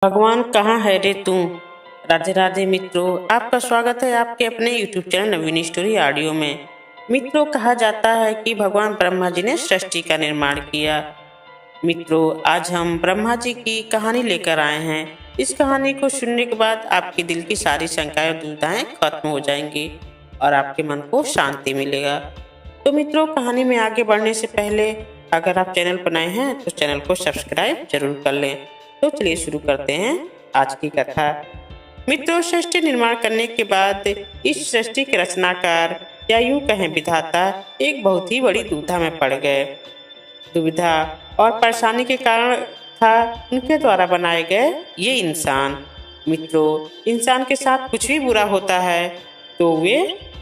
भगवान कहाँ है रे तू। राधे राधे मित्रों, आपका स्वागत है आपके अपने YouTube चैनल नवीन स्टोरी ऑडियो में। मित्रों, कहा जाता है कि भगवान ब्रह्मा जी ने सृष्टि का निर्माण किया। मित्रों, आज हम ब्रह्मा जी की कहानी लेकर आए हैं। इस कहानी को सुनने के बाद आपके दिल की सारी शंकाएं और दुविधाएं खत्म हो जाएंगी और आपके मन को शांति मिलेगा। तो मित्रों, कहानी में आगे बढ़ने से पहले अगर आप चैनल पर नए हैं तो चैनल को सब्सक्राइब जरूर कर लें। तो चलिए शुरू करते हैं आज की कथा। मित्रों, सृष्टि निर्माण करने के बाद इस सृष्टि के रचनाकार या यूं कहें विधाता एक बहुत ही बड़ी दुविधा में पड़ गए। दुविधा और परेशानी के कारण था उनके द्वारा बनाए गए ये इंसान। मित्रों, इंसान के साथ कुछ भी बुरा होता है तो वे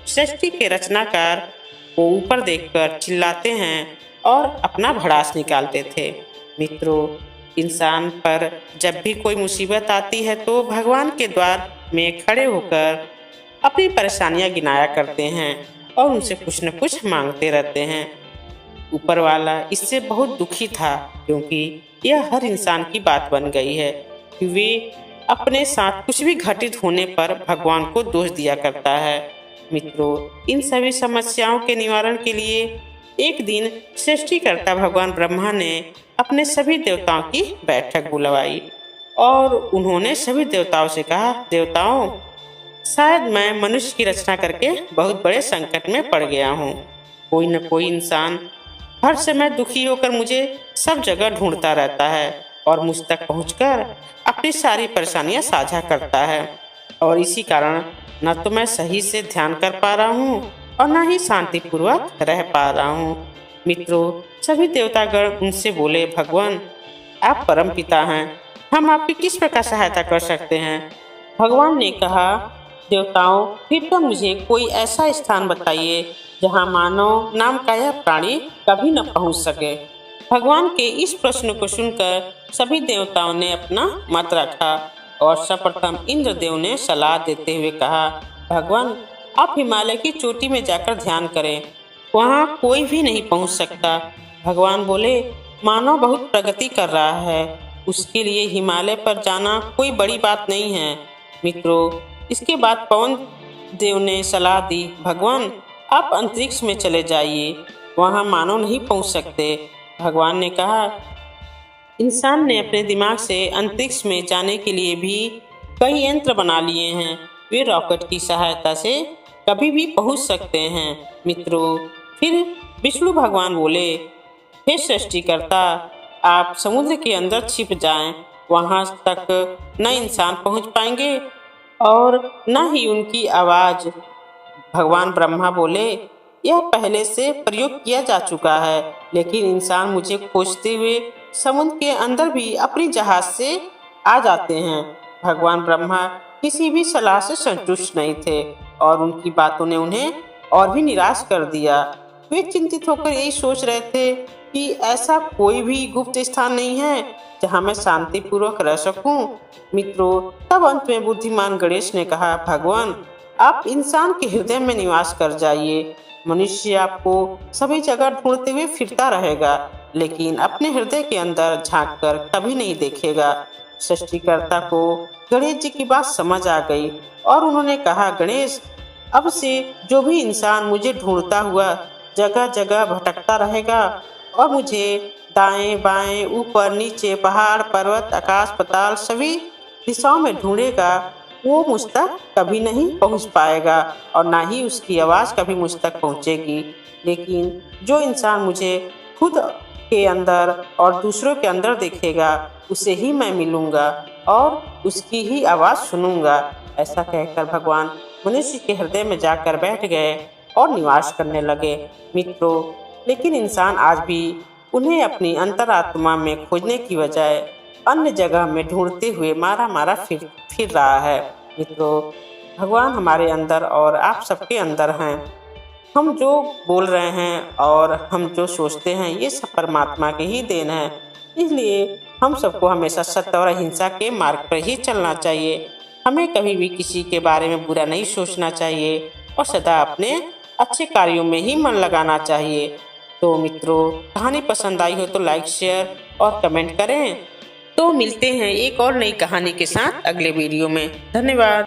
सृष्टि के रचनाकार को ऊपर देखकर चिल्लाते हैं और अपना भड़ास निकालते थे। मित्रों, इंसान पर जब भी कोई मुसीबत आती है तो भगवान के द्वार में खड़े होकर अपनी परेशानियां गिनाया करते हैं और उनसे कुछ न कुछ मांगते रहते हैं। ऊपर वाला इससे बहुत दुखी था क्योंकि यह हर इंसान की बात बन गई है कि वे अपने साथ कुछ भी घटित होने पर भगवान को दोष दिया करता है। मित्रों, इन सभी समस्याओं के निवारण के लिए एक दिन सृष्टिकर्ता भगवान ब्रह्मा ने अपने सभी देवताओं की बैठक बुलवाई और उन्होंने सभी देवताओं से कहा, देवताओं, शायद मैं मनुष्य की रचना करके बहुत बड़े संकट में पड़ गया हूँ। कोई न कोई इंसान हर समय दुखी होकर मुझे सब जगह ढूंढता रहता है और मुझ तक पहुंचकर अपनी सारी परेशानियां साझा करता है और इसी कारण न तो मैं सही से ध्यान कर पा रहा हूँ और न ही शांतिपूर्वक रह पा रहा हूँ। मित्रों, सभी देवतागण उनसे बोले, भगवान, आप परम पिता हैं, हम आपकी किस प्रकार सहायता कर सकते हैं। भगवान ने कहा, देवताओं, कृपया मुझे कोई ऐसा स्थान बताइए जहाँ मानव नाम का यह प्राणी कभी न पहुँच सके। भगवान के इस प्रश्न को सुनकर सभी देवताओं ने अपना मत रखा और सर्वप्रथम इंद्रदेव ने सलाह देते हुए कहा, भगवान, आप हिमालय की चोटी में जाकर ध्यान करें, वहाँ कोई भी नहीं पहुँच सकता। भगवान बोले, मानव बहुत प्रगति कर रहा है, उसके लिए हिमालय पर जाना कोई बड़ी बात नहीं है। मित्रों, इसके बाद पवन देव ने सलाह दी, भगवान, आप अंतरिक्ष में चले जाइए, वहाँ मानव नहीं पहुँच सकते। भगवान ने कहा, इंसान ने अपने दिमाग से अंतरिक्ष में जाने के लिए भी कई यंत्र बना लिए हैं, वे रॉकेट की सहायता से कभी भी पहुंच सकते हैं। मित्रों, फिर विष्णु भगवान बोले, हे सृष्टिकर्ता, आप समुद्र के अंदर छिप जाएं, वहां तक न इंसान पहुंच पाएंगे और न ही उनकी आवाज। भगवान ब्रह्मा बोले, यह पहले से प्रयोग किया जा चुका है, लेकिन इंसान मुझे खोजते हुए समुद्र के अंदर भी अपनी जहाज से आ जाते हैं। भगवान ब्रह्मा किसी भी सलाह से संतुष्ट नहीं थे और उनकी बातों ने उन्हें और भी निराश कर दिया। वे चिंतित होकर यही सोच रहे थे कि ऐसा कोई भी गुप्त स्थान नहीं है जहां मैं शांतिपूर्वक रह सकूं। मित्रों, तब अंत में बुद्धिमान गणेश ने कहा, भगवान, आप इंसान के हृदय में निवास कर जाइए। मनुष्य आपको सभी जगह ढूंढते हुए फिरता रहेगा, लेकिन अपने हृदय के अंदर झांककर कभी नहीं देखेगा। सृष्टिकर्ता को गणेश जी की बात समझ आ गई और उन्होंने कहा, गणेश, अब से जो भी इंसान मुझे ढूंढता हुआ जगह जगह भटकता रहेगा और मुझे दाएं बाएं, ऊपर नीचे, पहाड़ पर्वत, आकाश पाताल सभी दिशाओं में ढूंढेगा, वो मुझ तक कभी नहीं पहुंच पाएगा और ना ही उसकी आवाज़ कभी मुझ तक पहुंचेगी। लेकिन जो इंसान मुझे खुद के अंदर और दूसरों के अंदर देखेगा, उसे ही मैं मिलूंगा और उसकी ही आवाज़ सुनूंगा। ऐसा कहकर भगवान मनुष्य के हृदय में जाकर बैठ गए और निवास करने लगे। मित्रों, लेकिन इंसान आज भी उन्हें अपनी अंतरात्मा में खोजने की बजाय अन्य जगह में ढूंढते हुए मारा मारा फिर रहा है। मित्रों, भगवान हमारे अंदर और आप सबके अंदर हैं। हम जो बोल रहे हैं और हम जो सोचते हैं, ये सब परमात्मा की ही देन है। इसलिए हम सबको हमेशा सत्य और अहिंसा के मार्ग पर ही चलना चाहिए। हमें कभी भी किसी के बारे में बुरा नहीं सोचना चाहिए और सदा अपने अच्छे कार्यों में ही मन लगाना चाहिए। तो मित्रों, कहानी पसंद आई हो तो लाइक, शेयर और कमेंट करें। तो मिलते हैं एक और नई कहानी के साथ अगले वीडियो में। धन्यवाद।